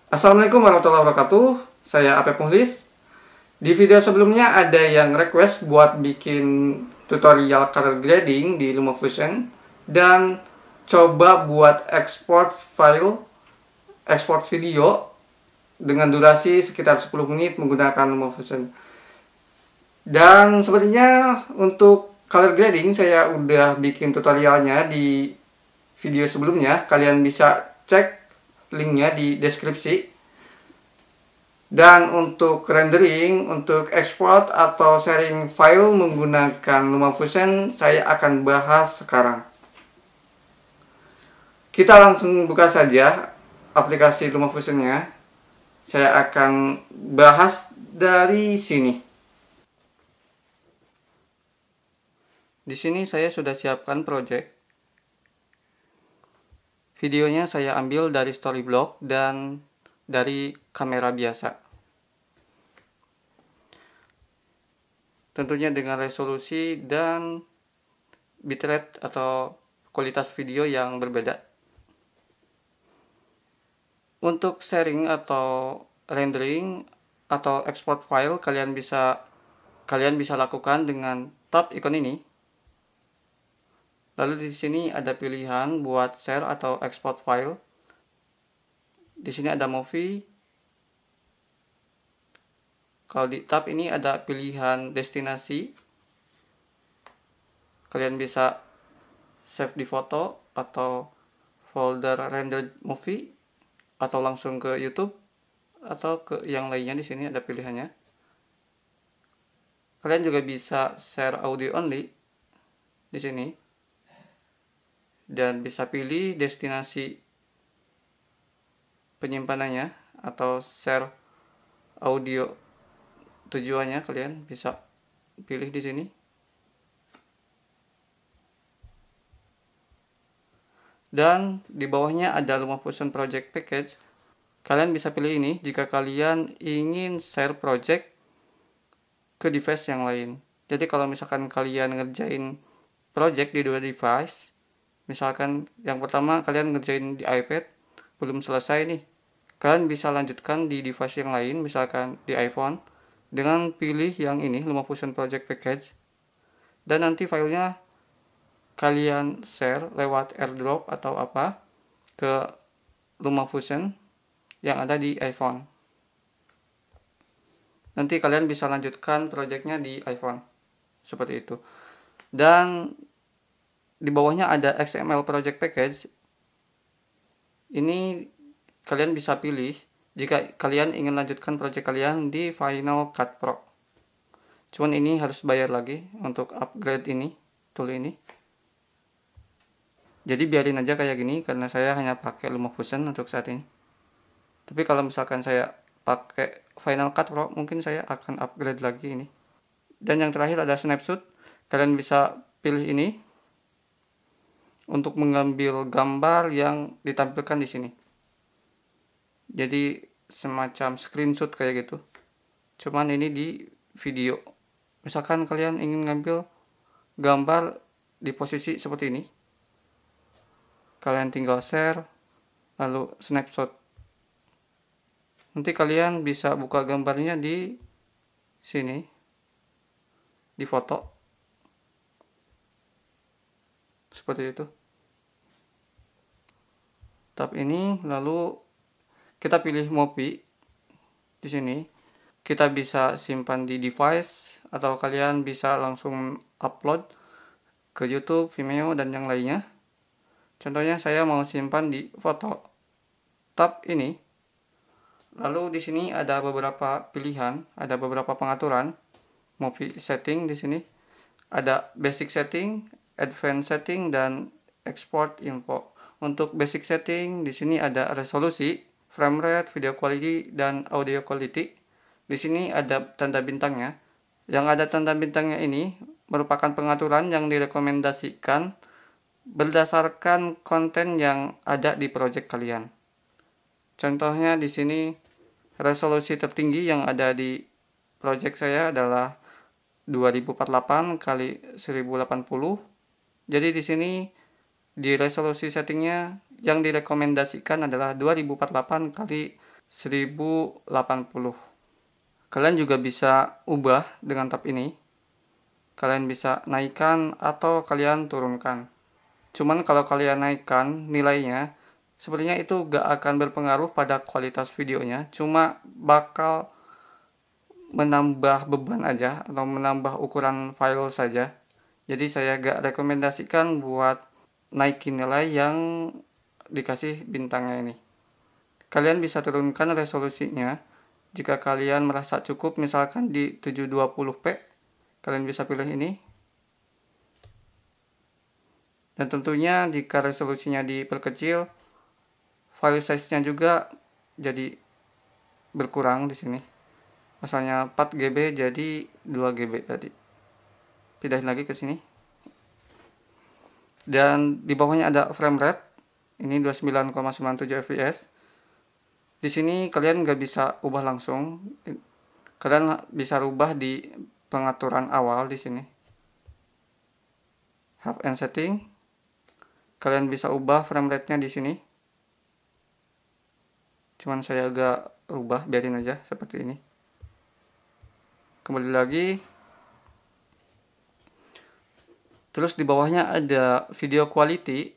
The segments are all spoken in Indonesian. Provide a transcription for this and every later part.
Assalamualaikum warahmatullahi wabarakatuh. Saya Apep Muhlis. Di video sebelumnya ada yang request buat bikin tutorial color grading di LumaFusion dan coba buat ekspor file, ekspor video dengan durasi sekitar 10 menit menggunakan LumaFusion. Dan sepertinya untuk color grading saya udah bikin tutorialnya di video sebelumnya. Kalian bisa cek linknya di deskripsi. Dan untuk rendering, untuk export atau sharing file menggunakan LumaFusion saya akan bahas sekarang. Kita langsung buka saja aplikasi LumaFusion-nya. Saya akan bahas dari sini. Di sini saya sudah siapkan project. Videonya saya ambil dari Storyblok dan dari kamera biasa. Tentunya dengan resolusi dan bitrate atau kualitas video yang berbeda. Untuk sharing atau rendering atau export file kalian bisa lakukan dengan tab ikon ini. Lalu di sini ada pilihan buat share atau export file. Di sini ada movie. Kalau di tab ini ada pilihan destinasi. Kalian bisa save di foto atau folder rendered movie atau langsung ke YouTube atau ke yang lainnya. Di sini ada pilihannya. Kalian juga bisa share audio only di sini. Dan bisa pilih destinasi penyimpanannya atau share audio tujuannya, kalian bisa pilih di sini. Dan di bawahnya ada LumaFusion Project Package. Kalian bisa pilih ini jika kalian ingin share project ke device yang lain. Jadi kalau misalkan kalian ngerjain project di dua device, misalkan yang pertama kalian ngerjain di iPad, belum selesai nih, kalian bisa lanjutkan di device yang lain, misalkan di iPhone, dengan pilih yang ini, LumaFusion Project Package. Dan nanti filenya kalian share lewat AirDrop atau apa ke LumaFusion yang ada di iPhone. Nanti kalian bisa lanjutkan projectnya di iPhone, seperti itu. Dan di bawahnya ada XML Project Package. Ini kalian bisa pilih jika kalian ingin lanjutkan project kalian di Final Cut Pro. Cuman ini harus bayar lagi untuk upgrade ini, tool ini. Jadi biarin aja kayak gini karena saya hanya pakai LumaFusion untuk saat ini. Tapi kalau misalkan saya pakai Final Cut Pro, mungkin saya akan upgrade lagi ini. Dan yang terakhir ada Snapshot. Kalian bisa pilih ini untuk mengambil gambar yang ditampilkan di sini. Jadi semacam screenshot kayak gitu. Cuman ini di video. Misalkan kalian ingin ngambil gambar di posisi seperti ini, kalian tinggal share lalu snapshot. Nanti kalian bisa buka gambarnya di sini, di foto, seperti itu. Tab ini, lalu kita pilih movie di sini. Kita bisa simpan di device atau kalian bisa langsung upload ke YouTube, Vimeo dan yang lainnya. Contohnya saya mau simpan di foto. Tab ini. Lalu di sini ada beberapa pilihan, ada beberapa pengaturan. Movie setting di sini. Ada basic setting, advanced setting dan export info. Untuk basic setting di sini ada resolusi, frame rate, video quality dan audio quality. Di sini ada tanda bintangnya. Yang ada tanda bintangnya ini merupakan pengaturan yang direkomendasikan berdasarkan konten yang ada di project kalian. Contohnya di sini resolusi tertinggi yang ada di project saya adalah 2048 x 1080. Jadi di sini di resolusi settingnya yang direkomendasikan adalah 2048 x 1080. Kalian juga bisa ubah dengan tab ini. Kalian bisa naikkan atau kalian turunkan. Cuman kalau kalian naikkan nilainya, sepertinya itu gak akan berpengaruh pada kualitas videonya. Cuma bakal menambah beban aja atau menambah ukuran file saja. Jadi saya gak rekomendasikan buat naikin nilai yang dikasih bintangnya ini. Kalian bisa turunkan resolusinya. Jika kalian merasa cukup misalkan di 720p, kalian bisa pilih ini. Dan tentunya jika resolusinya diperkecil, file size-nya juga jadi berkurang di sini. Asalnya 4GB jadi 2GB tadi. Pindahin lagi ke sini. Dan di bawahnya ada frame rate. Ini 29,97 fps. Di sini kalian nggak bisa ubah langsung. Kalian bisa rubah di pengaturan awal di sini. Have and setting. Kalian bisa ubah frame rate-nya di sini. Cuman saya agak rubah, biarin aja seperti ini. Kembali lagi. Terus di bawahnya ada video quality.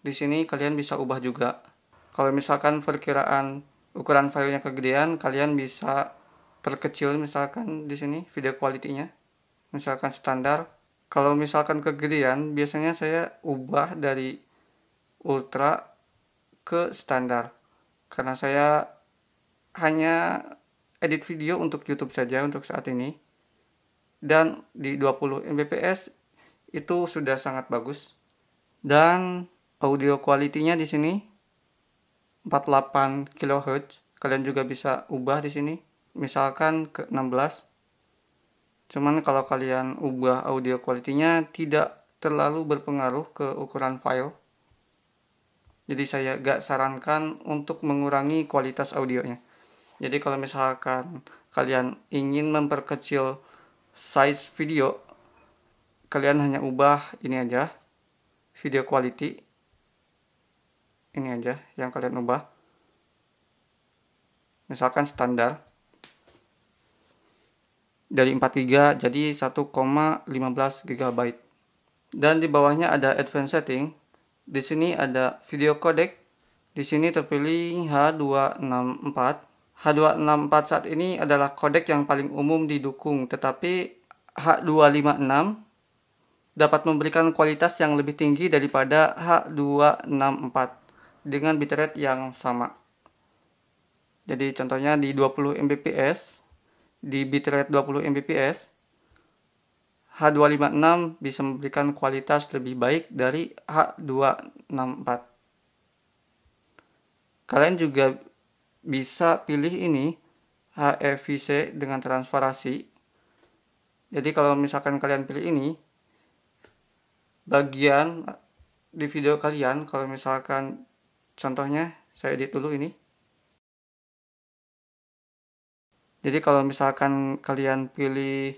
Di sini kalian bisa ubah juga. Kalau misalkan perkiraan ukuran filenya kegedean, kalian bisa perkecil misalkan di sini video quality-nya. Misalkan standar. Kalau misalkan kegedean, biasanya saya ubah dari ultra ke standar. Karena saya hanya edit video untuk YouTube saja untuk saat ini. Dan di 20 Mbps itu sudah sangat bagus. Dan audio quality-nya di sini 48 kHz. Kalian juga bisa ubah di sini. Misalkan ke 16. Cuman kalau kalian ubah audio quality-nya tidak terlalu berpengaruh ke ukuran file. Jadi saya gak sarankan untuk mengurangi kualitas audionya. Jadi kalau misalkan kalian ingin memperkecil size video, kalian hanya ubah ini aja, video quality. Ini aja yang kalian ubah. Misalkan standar. Dari 4 GB jadi 1,15 GB. Dan di bawahnya ada advanced setting. Di sini ada video codec. Di sini terpilih H264. H264 saat ini adalah codec yang paling umum didukung, tetapi H256 dapat memberikan kualitas yang lebih tinggi daripada H264 dengan bitrate yang sama. Jadi contohnya di 20 Mbps, di bitrate 20 Mbps, H256 bisa memberikan kualitas lebih baik dari H264. Kalian juga bisa pilih ini, HEVC dengan transparansi. Jadi kalau misalkan kalian pilih ini, bagian di video kalian, kalau misalkan contohnya, saya edit dulu ini. Jadi kalau misalkan kalian pilih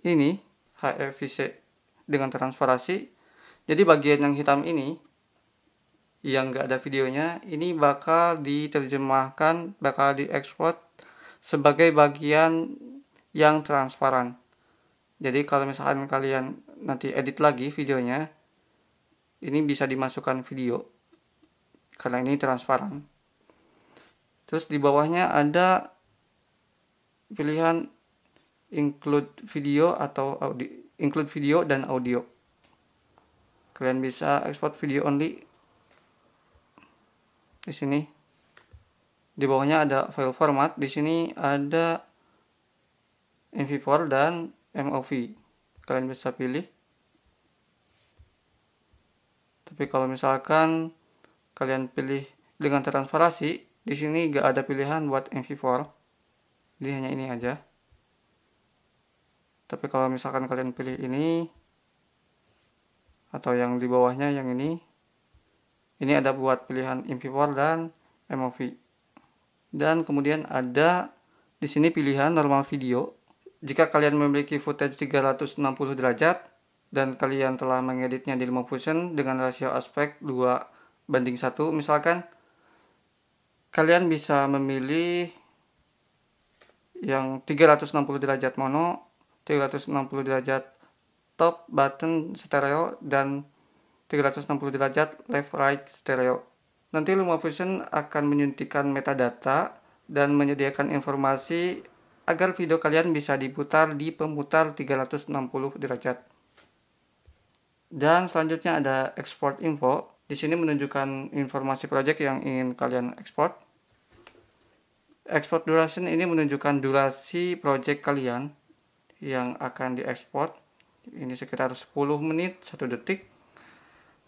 ini, HEVC dengan transparansi, jadi bagian yang hitam ini, yang nggak ada videonya, ini bakal diterjemahkan, bakal diekspor sebagai bagian yang transparan. Jadi kalau misalkan kalian nanti edit lagi videonya, ini bisa dimasukkan video. Karena ini transparan. Terus di bawahnya ada pilihan include video atau audio, include video dan audio. Kalian bisa export video only di sini. Di bawahnya ada file format. Di sini ada MP4 dan MOV. Kalian bisa pilih. Tapi kalau misalkan kalian pilih dengan transparansi, di sini gak ada pilihan buat MP4. Jadi hanya ini aja. Tapi kalau misalkan kalian pilih ini atau yang di bawahnya yang ini ada buat pilihan MP4 dan MOV. Dan kemudian ada di sini pilihan normal video. Jika kalian memiliki footage 360 derajat dan kalian telah mengeditnya di LumaFusion dengan rasio aspek 2:1 misalkan, kalian bisa memilih yang 360 derajat mono, 360 derajat top button stereo, dan 360 derajat left right stereo. Nanti LumaFusion akan menyuntikkan metadata dan menyediakan informasi agar video kalian bisa diputar di pemutar 360 derajat. Dan selanjutnya ada export info. Di sini menunjukkan informasi project yang ingin kalian ekspor. Export duration ini menunjukkan durasi project kalian yang akan diekspor. Ini sekitar 10 menit 1 detik.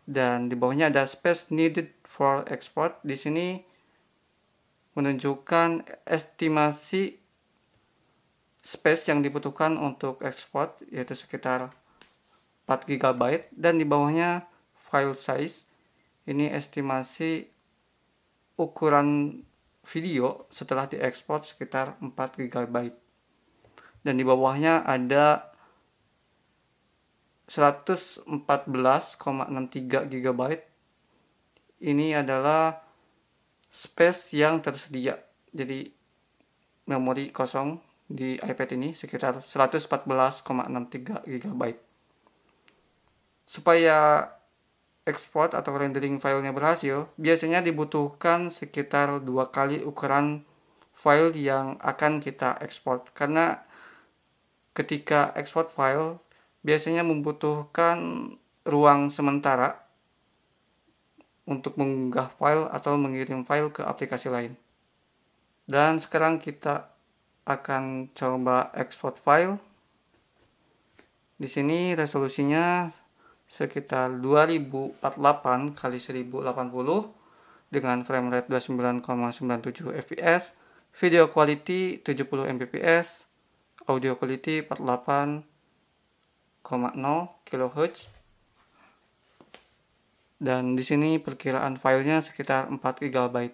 Dan di bawahnya ada space needed for export. Di sini menunjukkan estimasi space yang dibutuhkan untuk ekspor, yaitu sekitar 4 GB. Dan di bawahnya file size. Ini estimasi ukuran video setelah diekspor sekitar 4 GB. Dan di bawahnya ada 114,63 GB. Ini adalah space yang tersedia. Jadi memori kosong di iPad ini sekitar 114,63 GB. Supaya export atau rendering filenya berhasil, biasanya dibutuhkan sekitar 2 kali ukuran file yang akan kita ekspor. Karena ketika export file, biasanya membutuhkan ruang sementara untuk mengunggah file atau mengirim file ke aplikasi lain. Dan sekarang kita akan coba export file. Di sini resolusinya sekitar 2048 x 1080 dengan frame rate 29,97 fps, video quality 70 mbps, audio quality 48,0 kHz. Dan di sini perkiraan filenya sekitar 4 GB.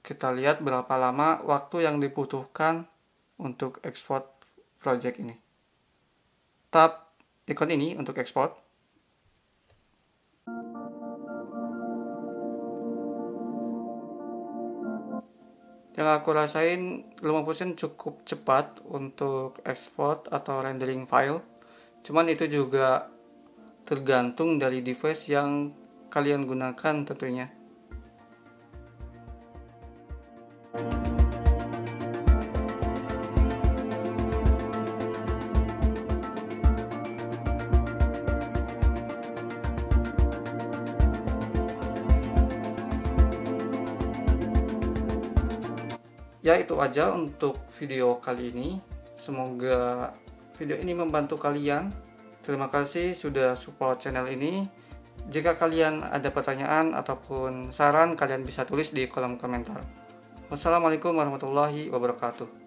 Kita lihat berapa lama waktu yang dibutuhkan untuk ekspor project ini. Tap ikon ini untuk ekspor. Yang aku rasain LumaFusion cukup cepat untuk ekspor atau rendering file. Cuman itu juga tergantung dari device yang kalian gunakan tentunya. Ya, itu aja untuk video kali ini. Semoga video ini membantu kalian. Terima kasih sudah support channel ini. Jika kalian ada pertanyaan ataupun saran, kalian bisa tulis di kolom komentar. Wassalamualaikum warahmatullahi wabarakatuh.